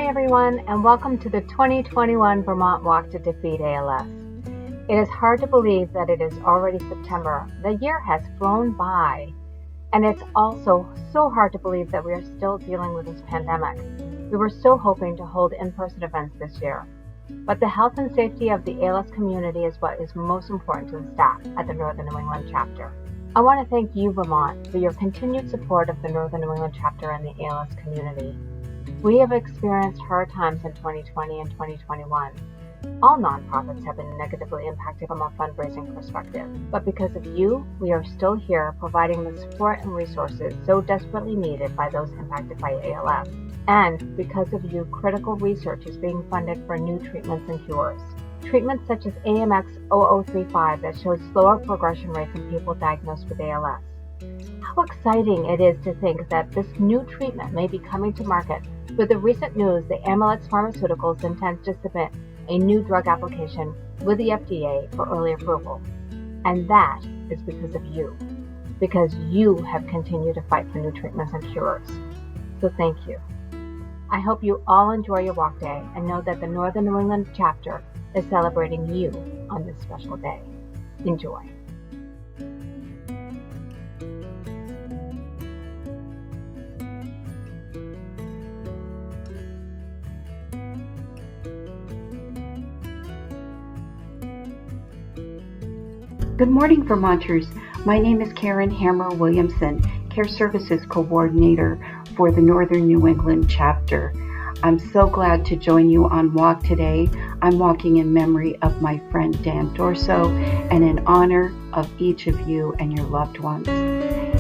Hi everyone, and welcome to the 2021 Vermont Walk to Defeat ALS. It is hard to believe that it is already September. The year has flown by, and it's also so hard to believe that we are still dealing with this pandemic. We were so hoping to hold in-person events this year, but the health and safety of the ALS community is what is most important to the staff at the Northern New England chapter. I want to thank you, Vermont, for your continued support of the Northern New England chapter and the ALS community. We have experienced hard times in 2020 and 2021. All nonprofits have been negatively impacted from a fundraising perspective, but because of you, we are still here providing the support and resources so desperately needed by those impacted by ALS. And because of you, critical research is being funded for new treatments and cures. Treatments such as AMX0035 that shows slower progression rates in people diagnosed with ALS. How exciting it is to think that this new treatment may be coming to market. With the recent news that ALS Pharmaceuticals intends to submit a new drug application with the FDA for early approval. And that is because of you, because you have continued to fight for new treatments and cures. So thank you. I hope you all enjoy your walk day and know that the Northern New England chapter is celebrating you on this special day. Enjoy. Good morning, Vermonters. My name is Karen Hammer Williamson, Care Services Coordinator for the Northern New England chapter. I'm so glad to join you on Walk today. I'm walking in memory of my friend Dan Dorso and in honor of each of you and your loved ones.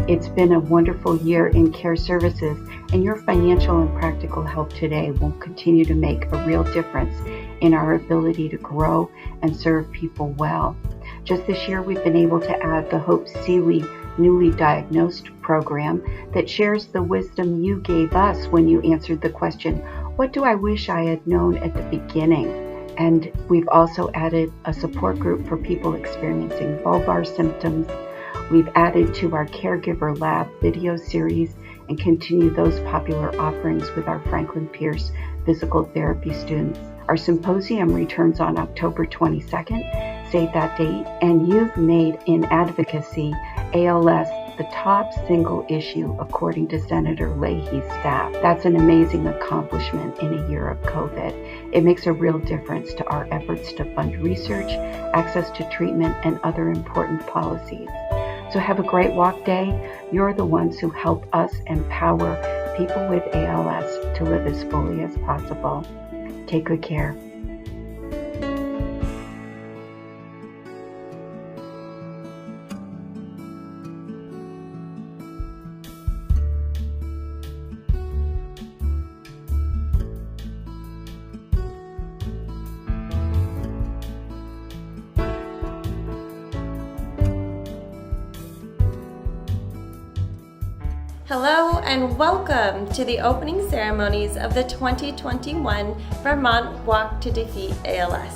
It's been a wonderful year in Care Services, and your financial and practical help today will continue to make a real difference in our ability to grow and serve people well. Just this year, we've been able to add the Hope Seeley Newly Diagnosed program that shares the wisdom you gave us when you answered the question, what do I wish I had known at the beginning? And we've also added a support group for people experiencing bulbar symptoms. We've added to our Caregiver Lab video series and continue those popular offerings with our Franklin Pierce physical therapy students. Our symposium returns on October 22nd. Save that date. And you've made in advocacy ALS the top single issue according to Senator Leahy's staff. That's an amazing accomplishment in a year of COVID. It makes a real difference to our efforts to fund research, access to treatment, and other important policies. So have a great walk day. You're the ones who help us empower people with ALS to live as fully as possible. Take good care. Hello and welcome to the opening ceremonies of the 2021 Vermont Walk to Defeat ALS.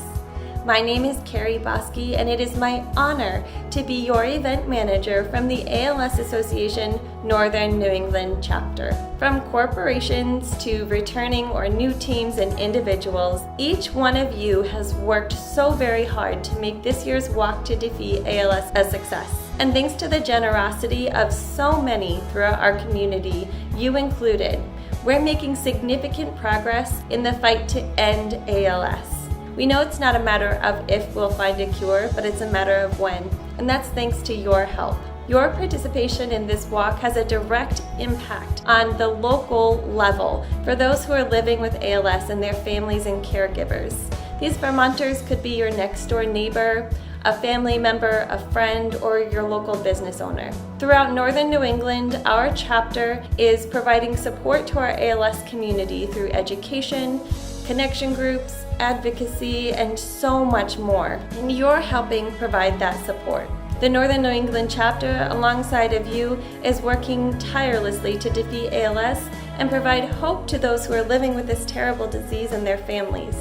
My name is Carrie Bosky, and it is my honor to be your event manager from the ALS Association Northern New England chapter. From corporations to returning or new teams and individuals, each one of you has worked so very hard to make this year's Walk to Defeat ALS a success. And thanks to the generosity of so many throughout our community, you included, we're making significant progress in the fight to end ALS. We know it's not a matter of if we'll find a cure, but it's a matter of when, and that's thanks to your help. Your participation in this walk has a direct impact on the local level for those who are living with ALS and their families and caregivers. These Vermonters could be your next door neighbor, a family member, a friend, or your local business owner. Throughout Northern New England, our chapter is providing support to our ALS community through education, connection groups, advocacy, and so much more. And you're helping provide that support. The Northern New England chapter, alongside of you, is working tirelessly to defeat ALS and provide hope to those who are living with this terrible disease and their families.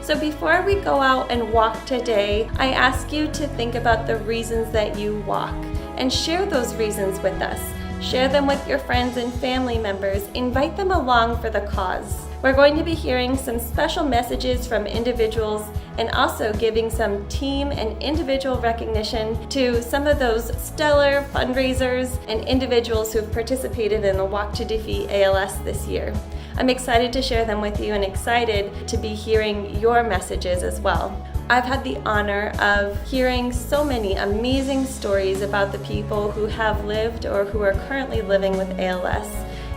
So before we go out and walk today, I ask you to think about the reasons that you walk and share those reasons with us. Share them with your friends and family members. Invite them along for the cause. We're going to be hearing some special messages from individuals and also giving some team and individual recognition to some of those stellar fundraisers and individuals who have participated in the Walk to Defeat ALS this year. I'm excited to share them with you and excited to be hearing your messages as well. I've had the honor of hearing so many amazing stories about the people who have lived or who are currently living with ALS.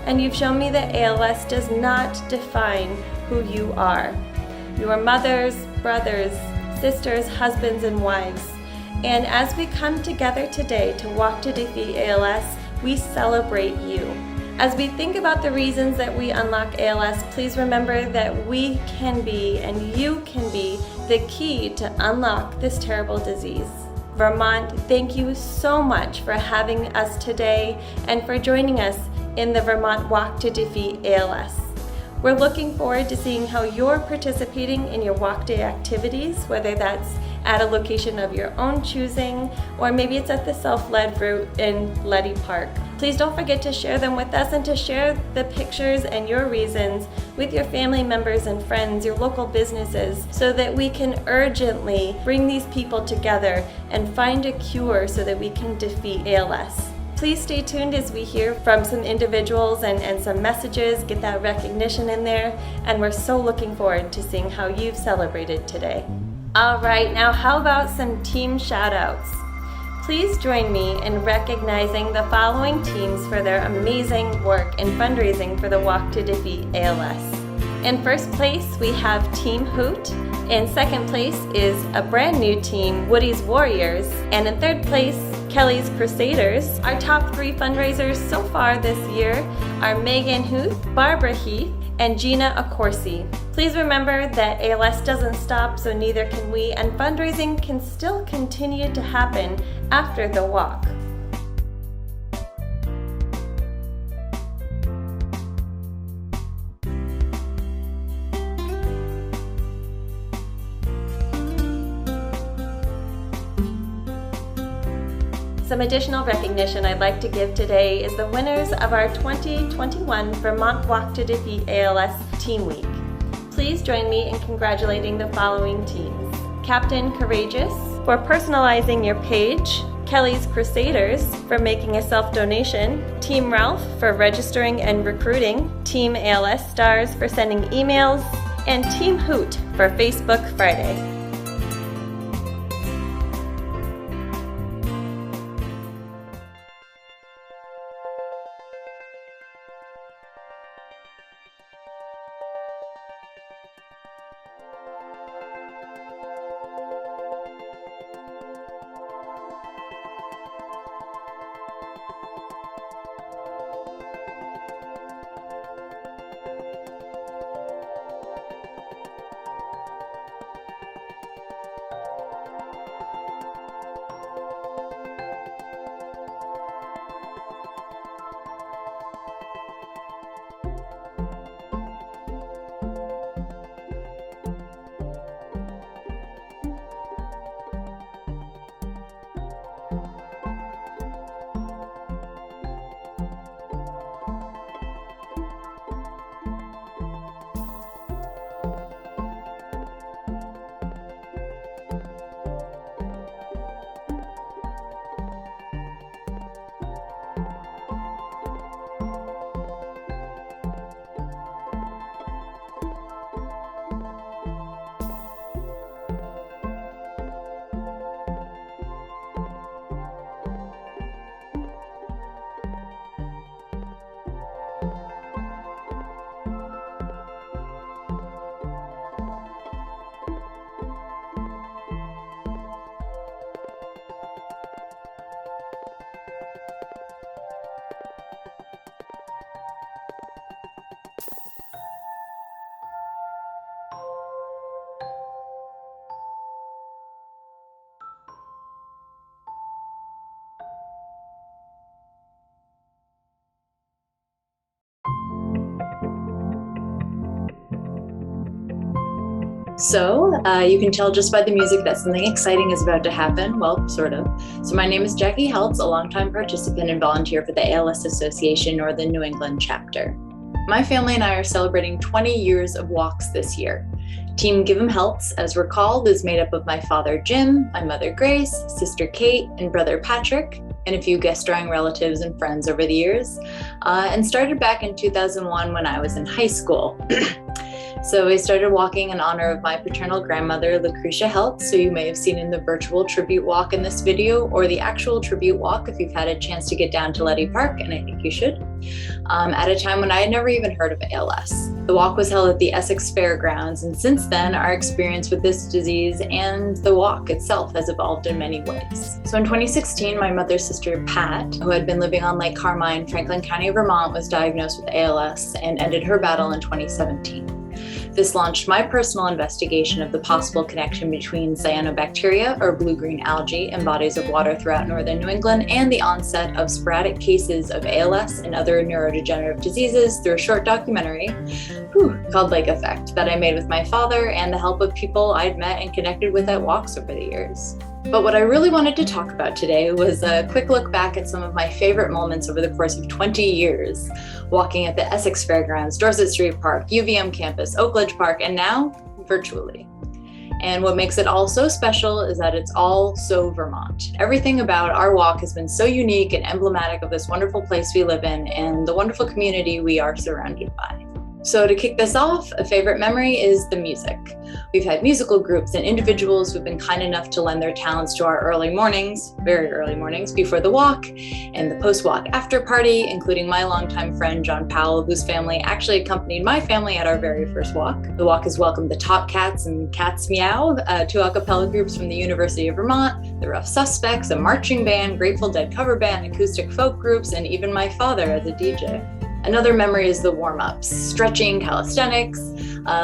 And you've shown me that ALS does not define who you are. You are mothers, brothers, sisters, husbands, and wives. And as we come together today to walk to defeat ALS, we celebrate you. As we think about the reasons that we unlock ALS, please remember that we can be and you can be the key to unlock this terrible disease. Vermont, thank you so much for having us today and for joining us in the Vermont Walk to Defeat ALS. We're looking forward to seeing how you're participating in your walk day activities, whether that's at a location of your own choosing, or maybe it's at the self-led route in Leddy Park. Please don't forget to share them with us and to share the pictures and your reasons with your family members and friends, your local businesses, so that we can urgently bring these people together and find a cure so that we can defeat ALS. Please stay tuned as we hear from some individuals and some messages, get that recognition in there, and we're so looking forward to seeing how you've celebrated today. All right, now how about some team shout-outs? Please join me in recognizing the following teams for their amazing work in fundraising for the Walk to Defeat ALS. In first place, we have Team Hoot. In second place is a brand new team, Woody's Warriors. And in third place, Kelly's Crusaders. Our top 3 fundraisers so far this year are Megan Huth, Barbara Heath, and Gina Accorsi. Please remember that ALS doesn't stop, so neither can we, and fundraising can still continue to happen after the walk. Some additional recognition I'd like to give today is the winners of our 2021 Vermont Walk to Defeat ALS Team Week. Please join me in congratulating the following teams. Captain Courageous for personalizing your page, Kelly's Crusaders for making a self-donation, Team Ralph for registering and recruiting, Team ALS Stars for sending emails, and Team Hoot for Facebook Friday. So you can tell just by the music that something exciting is about to happen. Well, sort of. So my name is Jackie Heltz, a longtime participant and volunteer for the ALS Association Northern New England chapter. My family and I are celebrating 20 years of walks this year. Team Give 'em Helps, as we're called, is made up of my father Jim, my mother Grace, sister Kate, and brother Patrick, and a few guest drawing relatives and friends over the years, and started back in 2001 when I was in high school. So I started walking in honor of my paternal grandmother, Lucretia Helt, so you may have seen in the virtual tribute walk in this video, or the actual tribute walk if you've had a chance to get down to Letty Park, and I think you should, at a time when I had never even heard of ALS. The walk was held at the Essex Fairgrounds, and since then, our experience with this disease and the walk itself has evolved in many ways. So in 2016, my mother's sister, Pat, who had been living on Lake Carmine, Franklin County, Vermont, was diagnosed with ALS and ended her battle in 2017. This launched my personal investigation of the possible connection between cyanobacteria, or blue-green algae, in bodies of water throughout northern New England, and the onset of sporadic cases of ALS and other neurodegenerative diseases through a short documentary called Lake Effect that I made with my father and the help of people I'd met and connected with at walks over the years. But what I really wanted to talk about today was a quick look back at some of my favorite moments over the course of 20 years, walking at the Essex Fairgrounds, Dorset Street Park, UVM campus, Oakledge Park, and now virtually. And what makes it all so special is that it's all so Vermont. Everything about our walk has been so unique and emblematic of this wonderful place we live in and the wonderful community we are surrounded by. So to kick this off, a favorite memory is the music. We've had musical groups and individuals who've been kind enough to lend their talents to our early mornings, very early mornings before the walk, and the post-walk after party, including my longtime friend John Powell, whose family actually accompanied my family at our very first walk. The walk has welcomed the Top Cats and Cats Meow, two a cappella groups from the University of Vermont, the Rough Suspects, a marching band, Grateful Dead cover band, acoustic folk groups, and even my father as a DJ. Another memory is the warm-ups, stretching calisthenics,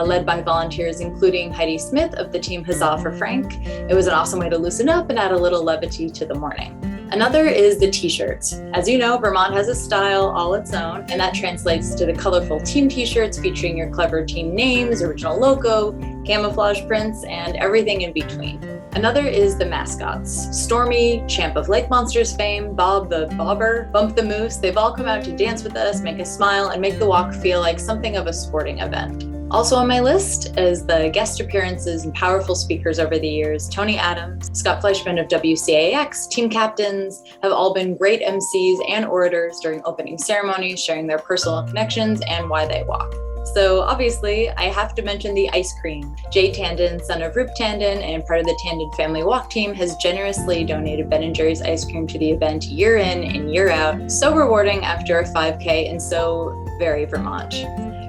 led by volunteers including Heidi Smith of the team Huzzah for Frank. It was an awesome way to loosen up and add a little levity to the morning. Another is the t-shirts. As you know, Vermont has a style all its own, and that translates to the colorful team t-shirts featuring your clever team names, original logo, camouflage prints, and everything in between. Another is the mascots. Stormy, champ of Lake Monsters fame, Bob the Bobber, Bump the Moose, they've all come out to dance with us, make us smile, and make the walk feel like something of a sporting event. Also on my list is the guest appearances and powerful speakers over the years. Tony Adams, Scott Fleischman of WCAX, team captains have all been great MCs and orators during opening ceremonies, sharing their personal connections and why they walk. So obviously, I have to mention the ice cream. Jay Tandon, son of Rip Tandon and part of the Tandon family walk team, has generously donated Ben & Jerry's ice cream to the event year in and year out. So rewarding after a 5K and so very Vermont.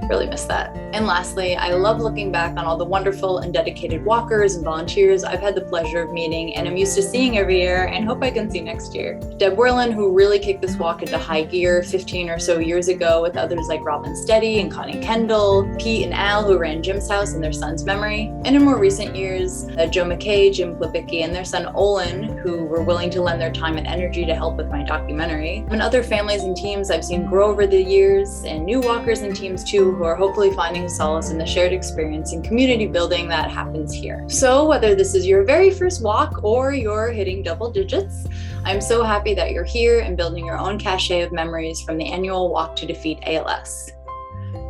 Really miss that. And lastly, I love looking back on all the wonderful and dedicated walkers and volunteers I've had the pleasure of meeting and I'm used to seeing every year and hope I can see next year. Deb Werlin, who really kicked this walk into high gear 15 or so years ago with others like Robin Steady and Connie Kendall, Pete and Al, who ran Jim's house in their son's memory. And in more recent years, Joe McKay, Jim Glibicki, and their son Olin, who were willing to lend their time and energy to help with my documentary. And other families and teams I've seen grow over the years, and new walkers and teams too, who are hopefully finding solace in the shared experience and community building that happens here. So whether this is your very first walk or you're hitting double digits, I'm so happy that you're here and building your own cachet of memories from the annual Walk to Defeat ALS.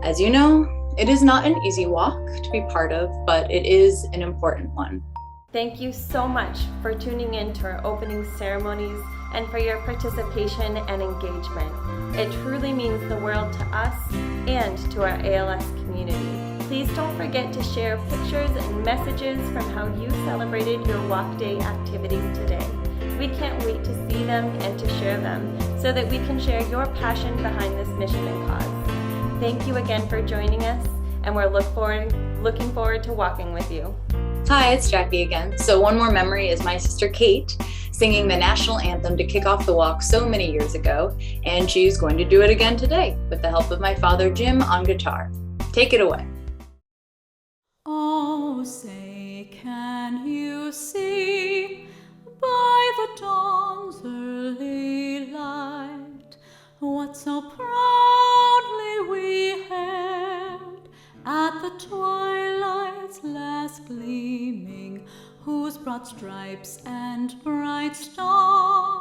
As you know, it is not an easy walk to be part of, but it is an important one. Thank you so much for tuning in to our opening ceremonies and for your participation and engagement. It truly means the world to us and to our ALS community. Please don't forget to share pictures and messages from how you celebrated your walk day activities today. We can't wait to see them and to share them so that we can share your passion behind this mission and cause. Thank you again for joining us, and we're looking forward to walking with you. Hi, it's Jackie again. So one more memory is my sister Kate singing the national anthem to kick off the walk so many years ago, and she's going to do it again today with the help of my father Jim on guitar. Take it away. Oh, say, can you see by the dawn's early light what so proudly we hailed at the twilight's last gleaming, whose broad stripes and bright stars